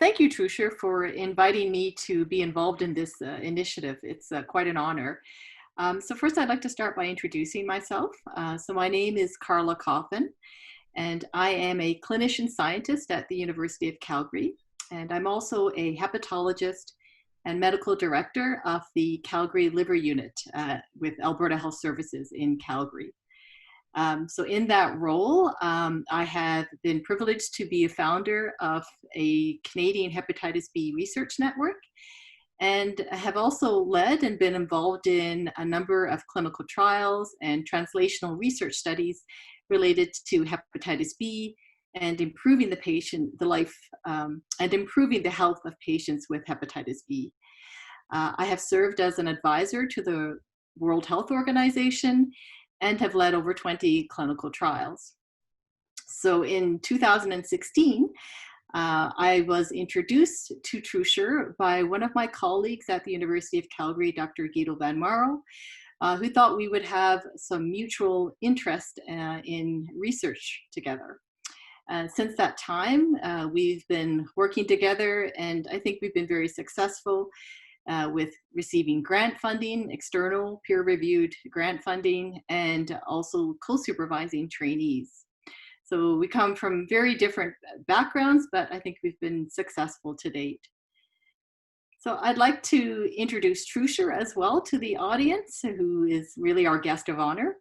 Thank you, Trushar, for inviting me to be involved in this initiative. It's quite an honor. So first, I'd like to start by introducing myself. So my name is Carla Coffin, and I am a clinician scientist at the University of Calgary. And I'm also a hepatologist and medical director of the Calgary Liver Unit with Alberta Health Services in Calgary. So in that role, I have been privileged to be a founder of a Canadian hepatitis B research network, and have also led and been involved in a number of clinical trials and translational research studies related to hepatitis B and improving and improving the health of patients with hepatitis B. I have served as an advisor to the World Health Organization and have led over 20 clinical trials. So in 2016, I was introduced to Trushar by one of my colleagues at the University of Calgary, Dr. Guido Van Maro, who thought we would have some mutual interest in research together. Since that time, we've been working together, and I think we've been very successful with receiving grant funding, external peer-reviewed grant funding, and also co-supervising trainees. So we come from very different backgrounds, but I think we've been successful to date. So I'd like to introduce Trushar as well to the audience, who is really our guest of honor.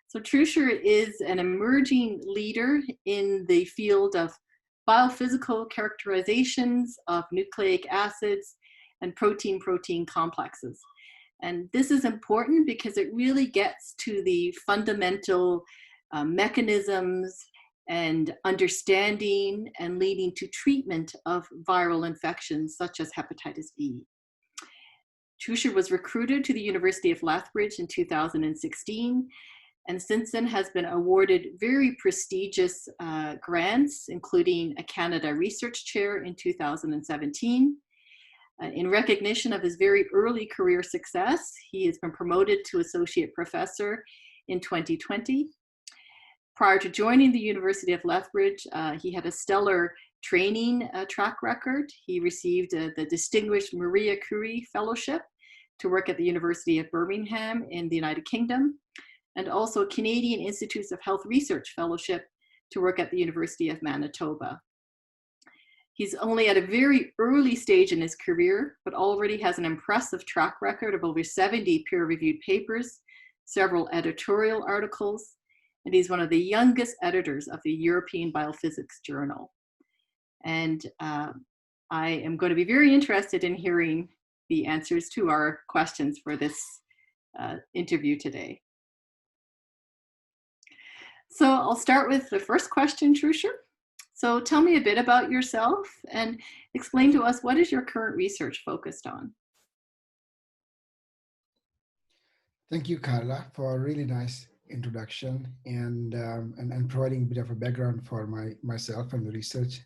So Trushar is an emerging leader in the field of biophysical characterizations of nucleic acids and protein-protein complexes. And this is important because it really gets to the fundamental mechanisms and understanding and leading to treatment of viral infections such as hepatitis B. Trushar was recruited to the University of Lethbridge in 2016, and since then has been awarded very prestigious grants, including a Canada Research Chair in 2017. In recognition of his very early career success, he has been promoted to Associate Professor in 2020. Prior to joining the University of Lethbridge, he had a stellar training track record. He received the Distinguished Maria Curie Fellowship to work at the University of Birmingham in the United Kingdom, and also Canadian Institutes of Health Research Fellowship to work at the University of Manitoba. He's only at a very early stage in his career, but already has an impressive track record of over 70 peer-reviewed papers, several editorial articles, and he's one of the youngest editors of the European Biophysics Journal. And I am going to be very interested in hearing the answers to our questions for this interview today. So I'll start with the first question, Trushar. So tell me a bit about yourself and explain to us, what is your current research focused on? Thank you, Carla, for a really nice introduction and providing a bit of a background for myself and the research.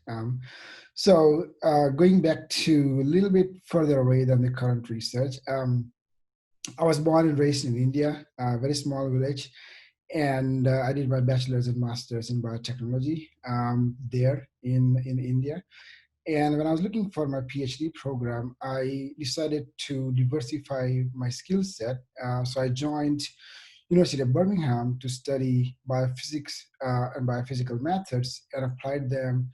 So going back to a little bit further away than the current research, I was born and raised in India, a very small village. And I did my bachelor's and master's in biotechnology there in India. And when I was looking for my PhD program, I decided to diversify my skill set. So I joined University of Birmingham to study biophysics and biophysical methods, and applied them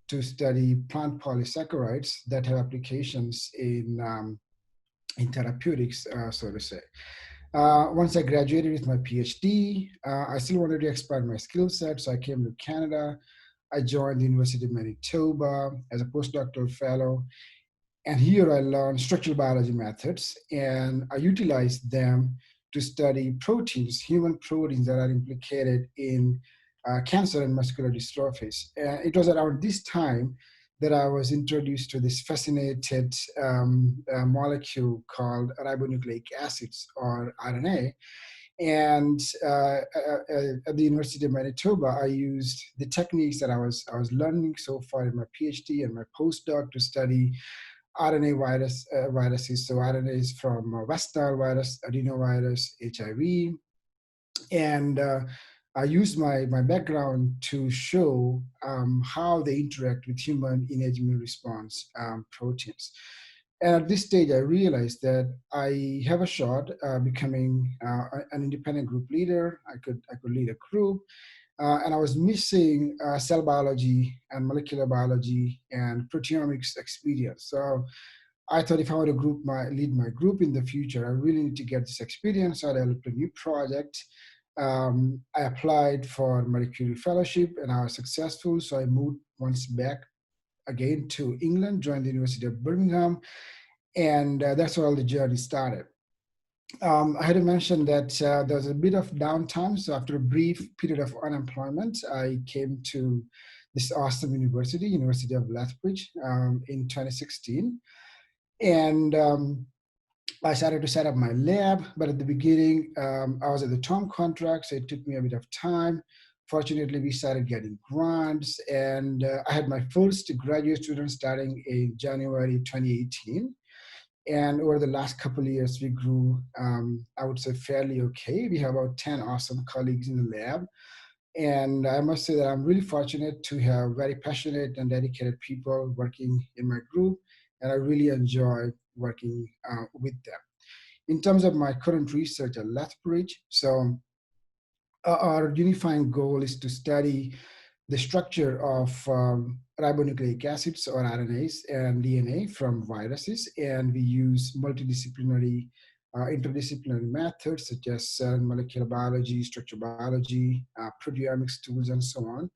to study plant polysaccharides that have applications in therapeutics, so to say. Once I graduated with my PhD, I still wanted to expand my skill set, so I came to Canada. I joined the University of Manitoba as a postdoctoral fellow, and here I learned structural biology methods, and I utilized them to study proteins, human proteins that are implicated in cancer and muscular dystrophies. It was around this time that I was introduced to this fascinated molecule called ribonucleic acids, or RNA. And at the University of Manitoba, I used the techniques that I was learning so far in my PhD and my postdoc to study RNA viruses. So RNAs from West Nile virus, adenovirus, HIV. And I used my background to show how they interact with human innate immune response proteins. And at this stage, I realized that I have a shot becoming an independent group leader. I could lead a group, and I was missing cell biology and molecular biology and proteomics experience. So I thought if I want to lead my group in the future, I really need to get this experience. So I developed a new project. I applied for Marie Curie Fellowship and I was successful. So I moved once back again to England, joined the University of Birmingham, and that's where all the journey started. I had to mention that there was a bit of downtime. So after a brief period of unemployment, I came to this awesome university, University of Lethbridge, in 2016. And I started to set up my lab, but at the beginning, I was at the term contract, so it took me a bit of time. Fortunately, we started getting grants, and I had my first graduate student starting in January 2018. And over the last couple of years, we grew, I would say, fairly okay. We have about 10 awesome colleagues in the lab. And I must say that I'm really fortunate to have very passionate and dedicated people working in my group, and I really enjoy working with them. In terms of my current research at Lethbridge, so our unifying goal is to study the structure of ribonucleic acids or RNAs and DNA from viruses, and we use multidisciplinary, interdisciplinary methods such as cell and molecular biology, structural biology, proteomics tools, and so on.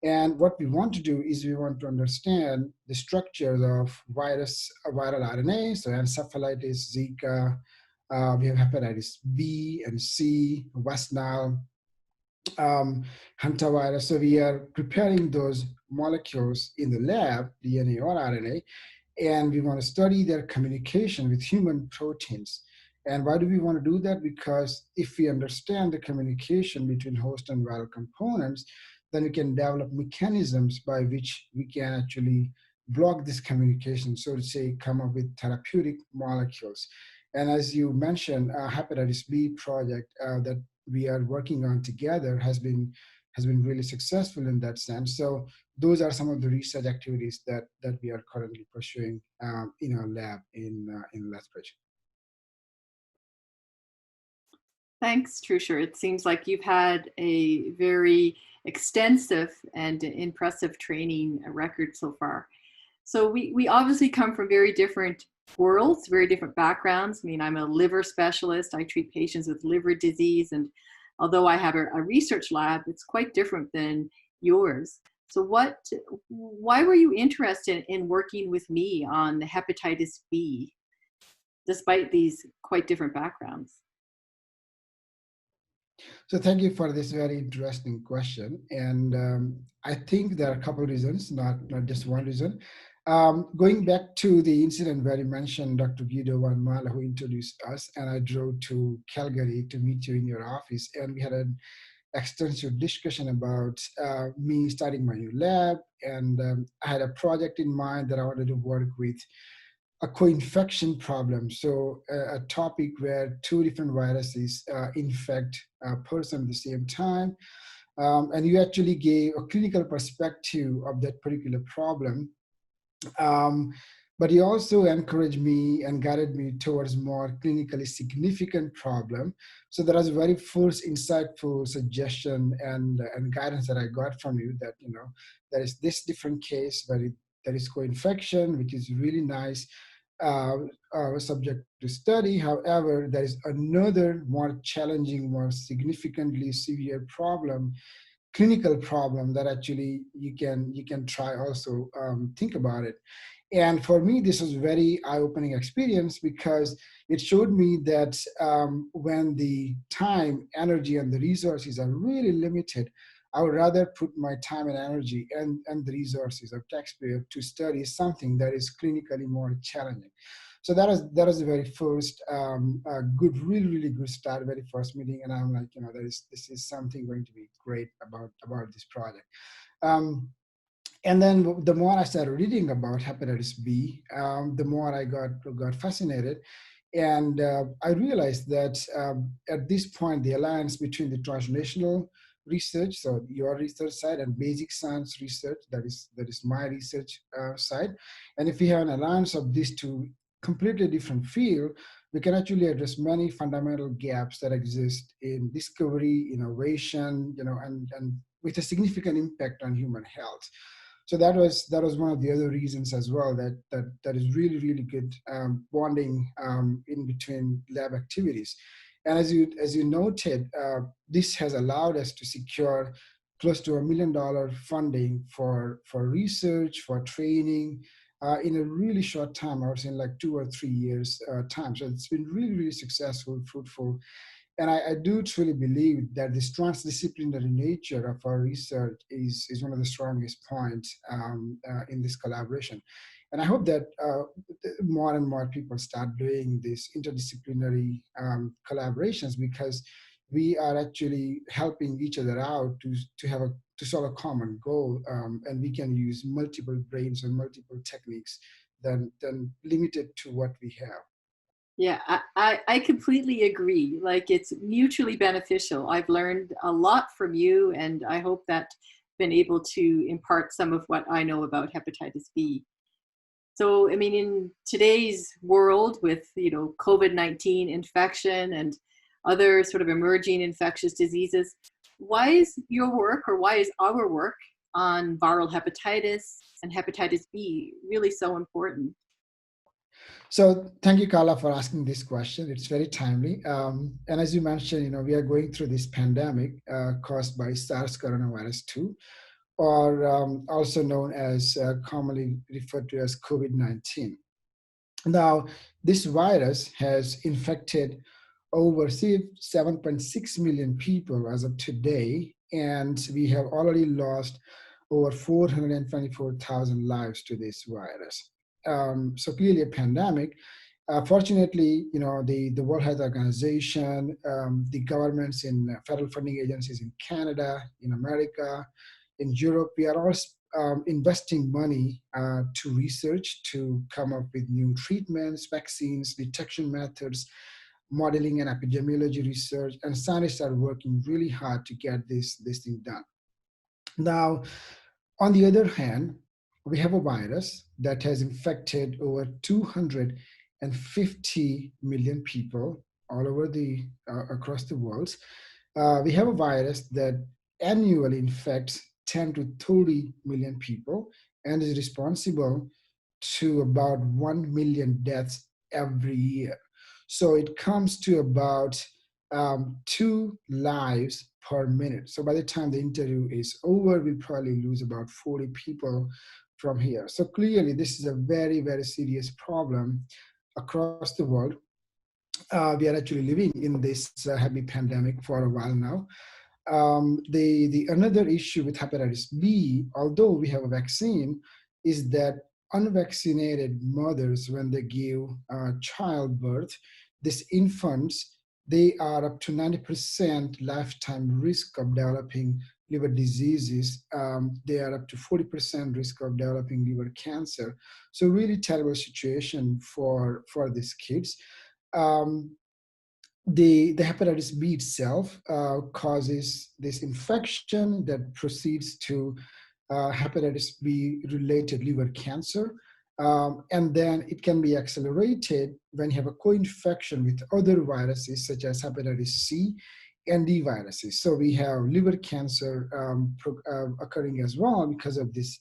And what we want to do is we want to understand the structure of viral RNA, so encephalitis, Zika, we have hepatitis B and C, West Nile, hantavirus. So we are preparing those molecules in the lab, DNA or RNA, and we want to study their communication with human proteins. And why do we want to do that? Because if we understand the communication between host and viral components, then we can develop mechanisms by which we can actually block this communication, so to say, come up with therapeutic molecules. And as you mentioned, hepatitis B project that we are working on together has been really successful in that sense. So those are some of the research activities that we are currently pursuing in our lab in Lethbridge. Thanks, Trushar. It seems like you've had a very extensive and impressive training record so far. So we obviously come from very different worlds, very different backgrounds. I mean, I'm a liver specialist. I treat patients with liver disease. And although I have a research lab, it's quite different than yours. So why were you interested in working with me on hepatitis B, despite these quite different backgrounds? So thank you for this very interesting question. And I think there are a couple of reasons, not just one reason. Going back to the incident where you mentioned Dr. Guido Van Mala, who introduced us, and I drove to Calgary to meet you in your office, and we had an extensive discussion about me starting my new lab, and I had a project in mind that I wanted to work with a co-infection problem. So a topic where two different viruses infect a person at the same time. And you actually gave a clinical perspective of that particular problem. Um, but he also encouraged me and guided me towards more clinically significant problem. So that was a very first insightful suggestion and guidance that I got from you, that there is this different case where there is co-infection, which is really nice uh, subject to study. However, there is another more challenging, more significantly severe problem, clinical problem, that actually you can try also think about it. And for me, this was a very eye-opening experience because it showed me that when the time, energy, and the resources are really limited, I would rather put my time and energy and the resources of taxpayer to study something that is clinically more challenging. So that was the very first good, really, really good start, very first meeting, and I'm like, this is something going to be great about this project. And then the more I started reading about hepatitis B, the more I got fascinated. And I realized that at this point, the alliance between the translational research, so your research side, and basic science research, that is my research side. And if we have an alliance of these two completely different field, we can actually address many fundamental gaps that exist in discovery, innovation, and with a significant impact on human health. So that was one of the other reasons as well, that is really really good bonding in between lab activities. And as you noted, this has allowed us to secure close to $1 million funding for research, for training, in a really short time. I would say in like 2 or 3 years time. So it's been really really successful, fruitful, and I do truly believe that this transdisciplinary nature of our research is one of the strongest points in this collaboration. And I hope that more and more people start doing these interdisciplinary collaborations, because we are actually helping each other out to solve a common goal, and we can use multiple brains and multiple techniques than limited to what we have. Yeah, I completely agree. Like it's mutually beneficial. I've learned a lot from you, and I hope that been able to impart some of what I know about hepatitis B. So, I mean, in today's world with, COVID-19 infection and other sort of emerging infectious diseases, why is your work or why is our work on viral hepatitis and hepatitis B really so important? So thank you, Carla, for asking this question. It's very timely. And as you mentioned, we are going through this pandemic caused by SARS coronavirus 2, or also known as commonly referred to as COVID-19. Now, this virus has infected over 7.6 million people as of today, and we have already lost over 424,000 lives to this virus. So clearly a pandemic. Fortunately, the World Health Organization, the governments in federal funding agencies in Canada, in America, in Europe, we are all investing money to research to come up with new treatments, vaccines, detection methods, modeling and epidemiology research, and scientists are working really hard to get this thing done. Now, on the other hand, we have a virus that has infected over 250 million people all over across the world. We have a virus that annually infects 10 to 30 million people and is responsible to about 1 million deaths every year. So it comes to about 2 lives per minute. So by the time the interview is over, we probably lose about 40 people from here. So clearly, this is a very, very serious problem across the world. We are actually living in this heavy pandemic for a while now. The another issue with hepatitis B, although we have a vaccine, is that unvaccinated mothers, when they give childbirth, these infants, they are up to 90% lifetime risk of developing liver diseases. They are up to 40% risk of developing liver cancer. So really terrible situation for these kids. Um, the hepatitis B itself causes this infection that proceeds to hepatitis B related liver cancer. And then it can be accelerated when you have a co-infection with other viruses such as hepatitis C and D viruses. So we have liver cancer occurring as well because of this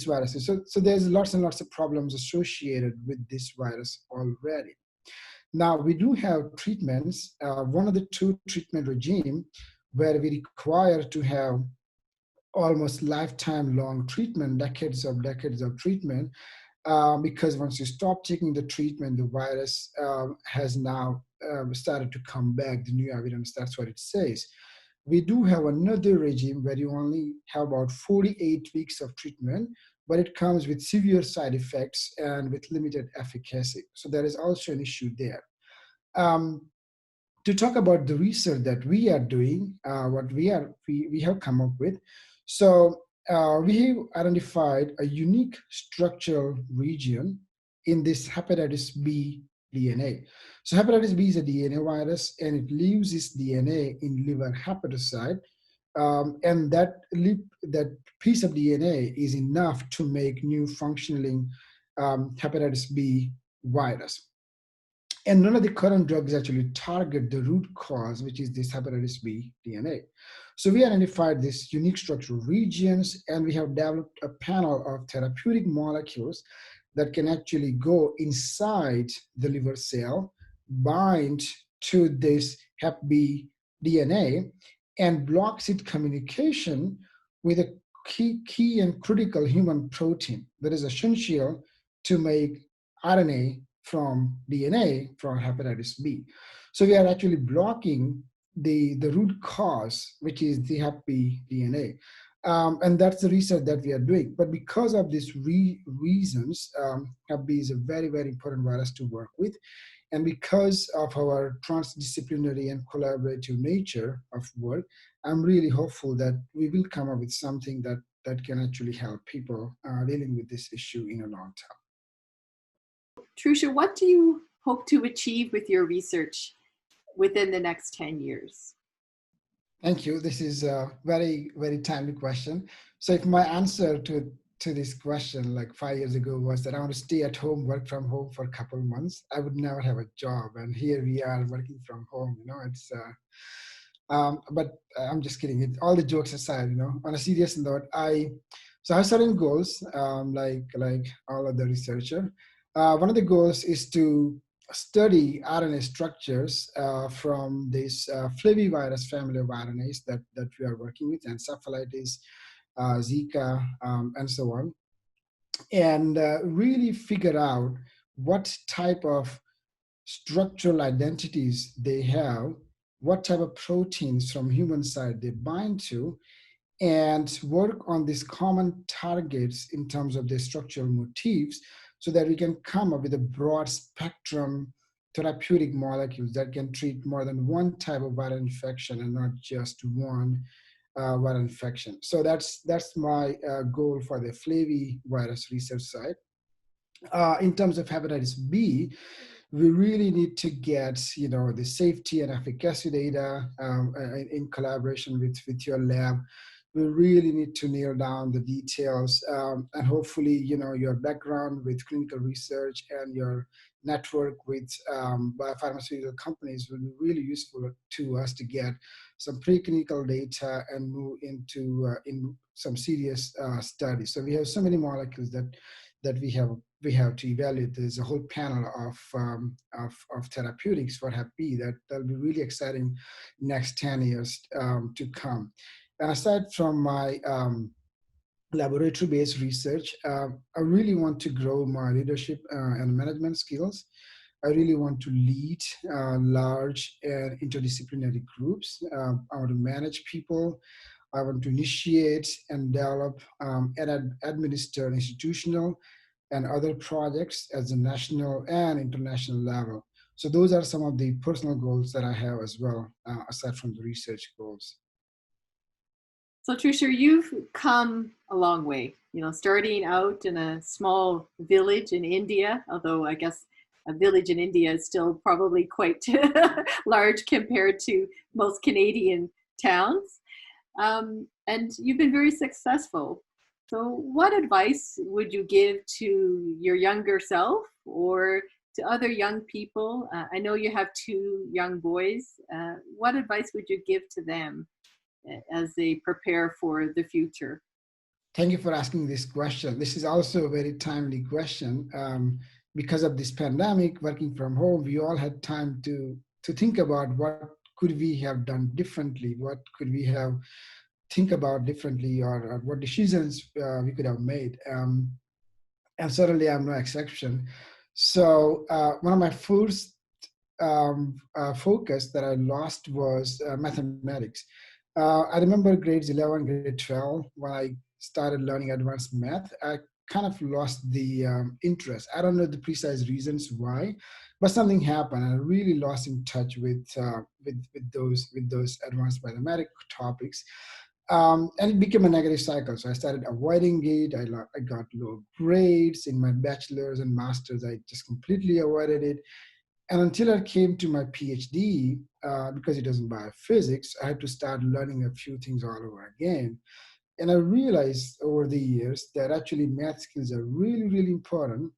virus. So there's lots and lots of problems associated with this virus already. Now, we do have treatments. One of the two treatment regime where we require to have almost lifetime long treatment, decades of treatment, because once you stop taking the treatment, the virus has now started to come back, the new evidence, that's what it says. We do have another regime where you only have about 48 weeks of treatment, but it comes with severe side effects and with limited efficacy. So there is also an issue there. Um, to talk about the research that we are doing, what we have come up with. So we have identified a unique structural region in this hepatitis B DNA. So hepatitis B is a DNA virus, and it leaves its DNA in liver hepatocyte, And that piece of DNA is enough to make new functioning hepatitis B virus. And none of the current drugs actually target the root cause, which is this hepatitis B DNA. So we identified these unique structural regions, and we have developed a panel of therapeutic molecules that can actually go inside the liver cell, bind to this hep B DNA, and blocks its communication with a key and critical human protein that is essential to make RNA from DNA from hepatitis B. So we are actually blocking the root cause, which is the hep B DNA. And that's the research that we are doing. But because of these reasons, hep B is a very, very important virus to work with. And because of our transdisciplinary and collaborative nature of work, I'm really hopeful that we will come up with something that can actually help people dealing with this issue in a long term. Trushar, what do you hope to achieve with your research within the next 10 years? Thank you. This is a very, very timely question. So if my answer to this question like 5 years ago was that I want to stay at home, work from home for a couple of months, I would never have a job. And here we are working from home, it's, but I'm just kidding. All the jokes aside, on a serious note, so I have certain goals, like all other researcher. One of the goals is to study RNA structures from this flavivirus family of RNAs that we are working with, encephalitis, Zika, and so on, and really figure out what type of structural identities they have, what type of proteins from human side they bind to, and work on these common targets in terms of their structural motifs so that we can come up with a broad spectrum therapeutic molecules that can treat more than one type of viral infection and not just one viral infection. So that's my goal for the flavivirus research side. In terms of hepatitis B, we really need to get the safety and efficacy data in collaboration with your lab. We really need to nail down the details, and hopefully your background with clinical research and your network with biopharmaceutical companies will be really useful to us to get some preclinical data and move into in some serious studies. So we have so many molecules that we have to evaluate. There's a whole panel of therapeutics for Hep B that'll be really exciting next 10 years to come. And aside from my laboratory-based research, I really want to grow my leadership and management skills. I really want to lead large and interdisciplinary groups. I want to manage people. I want to initiate and develop and administer institutional and other projects at the national and international level. So those are some of the personal goals that I have as well, aside from the research goals. So Trushar, you've come a long way, starting out in a small village in India, although I guess a village in India is still probably quite large compared to most Canadian towns. And you've been very successful. So what advice would you give to your younger self or to other young people? I know you have two young boys. What advice would you give to them as they prepare for the future? Thank you for asking this question. This is also a very timely question. Because of this pandemic, working from home, we all had time to think about what could we have done differently, what could we have think about differently, or what decisions we could have made. And certainly I'm no exception. So one of my first focus that I lost was mathematics. I remember grades 11, grade 12, when I started learning advanced math, I kind of lost the interest. I don't know the precise reasons why, but something happened. I really lost in touch with those advanced mathematics topics. And it became a negative cycle. So I started avoiding it. I got low grades in my bachelor's and master's. I just completely avoided it. And until I came to my PhD, because it was in biophysics, I had to start learning a few things all over again. And I realized over the years that actually math skills are really, really important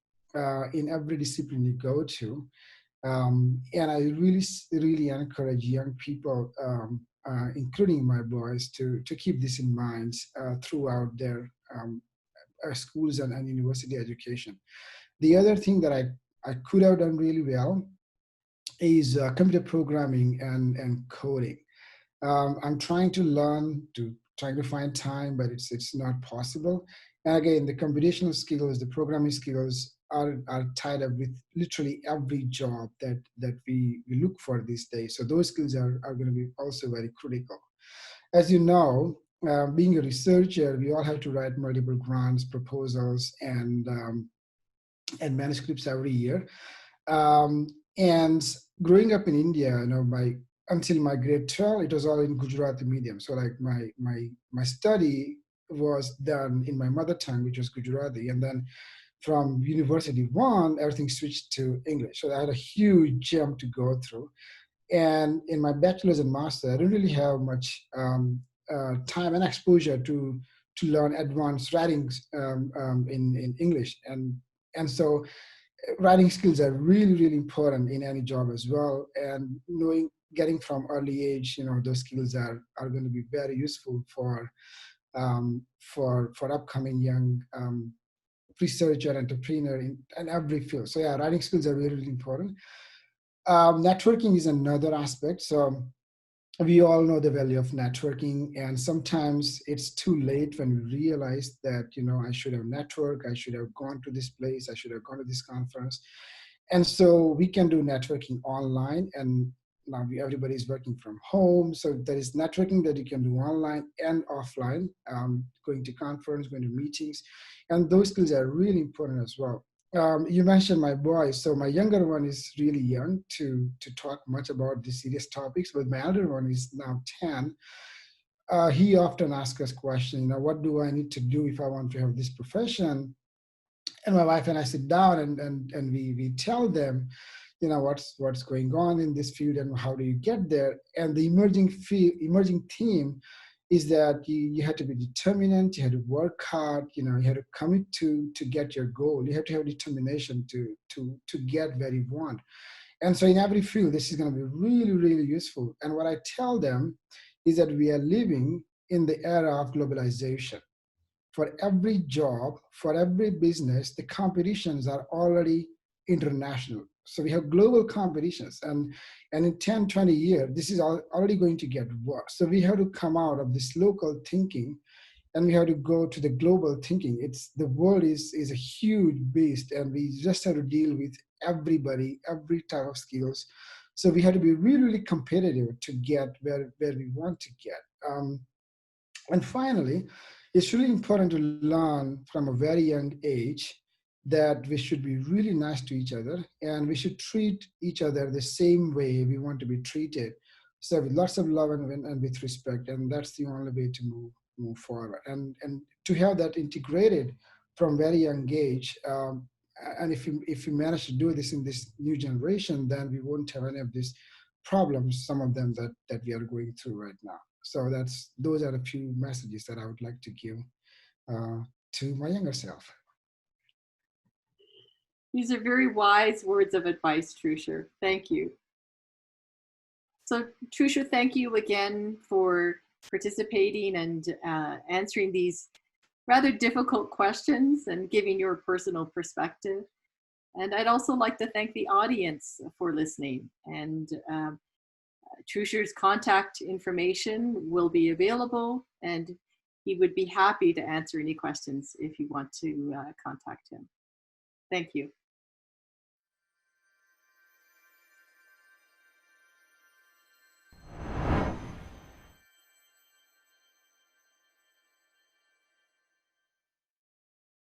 in every discipline you go to. And I really, really encourage young people, including my boys, to keep this in mind throughout their schools and university education. The other thing that I could have done really well is computer programming and coding. I'm trying to learn trying to find time, but it's not possible. And again, the computational skills, the programming skills are tied up with literally every job that we look for these days. So those skills are going to be also very critical. As you know, being a researcher, we all have to write multiple grants, proposals, and manuscripts every year. And growing up in India, until my grade 12, it was all in Gujarati medium. So like my study was done in my mother tongue, which was Gujarati. And then from university one, everything switched to English. So I had a huge jump to go through. And in my bachelor's and master, I didn't really have much time and exposure to learn advanced writings in English. And so writing skills are really, really important in any job as well. And getting from early age, those skills are going to be very useful for upcoming young researcher, entrepreneur in every field. So yeah, writing skills are really, really important. Networking is another aspect. So we all know the value of networking, and sometimes it's too late when we realize that I should have networked, I should have gone to this place, I should have gone to this conference. And so we can do networking online, and now everybody is working from home, so there is networking that you can do online and offline, going to conference, going to meetings, and those skills are really important as well. You mentioned my boys. So my younger one is really young to talk much about these serious topics, but my elder one is now 10. He often asks us questions, what do I need to do if I want to have this profession? And my wife and I sit down and we tell them, what's going on in this field and how do you get there? And the emerging theme is that you have to be determined, you have to work hard, you have to commit to get your goal. You have to have determination to get where you want. And so in every field, this is going to be really, really useful. And what I tell them is that we are living in the era of globalization. For every job, for every business, the competitions are already international. So we have global competitions, and in 10, 20 years, this is already going to get worse. So we have to come out of this local thinking and we have to go to the global thinking. The world is a huge beast, and we just have to deal with everybody, every type of skills. So we have to be really, really competitive to get where we want to get. And finally, it's really important to learn from a very young age that we should be really nice to each other, and we should treat each other the same way we want to be treated. So with lots of love and with respect, and that's the only way to move forward. And to have that integrated from very young age, and if we manage to do this in this new generation, then we won't have any of these problems, some of them that we are going through right now. So those are a few messages that I would like to give to my younger self. These are very wise words of advice, Trushar. Thank you. So Trushar, thank you again for participating and answering these rather difficult questions and giving your personal perspective. And I'd also like to thank the audience for listening. And Trushar's contact information will be available, and he would be happy to answer any questions if you want to contact him. Thank you.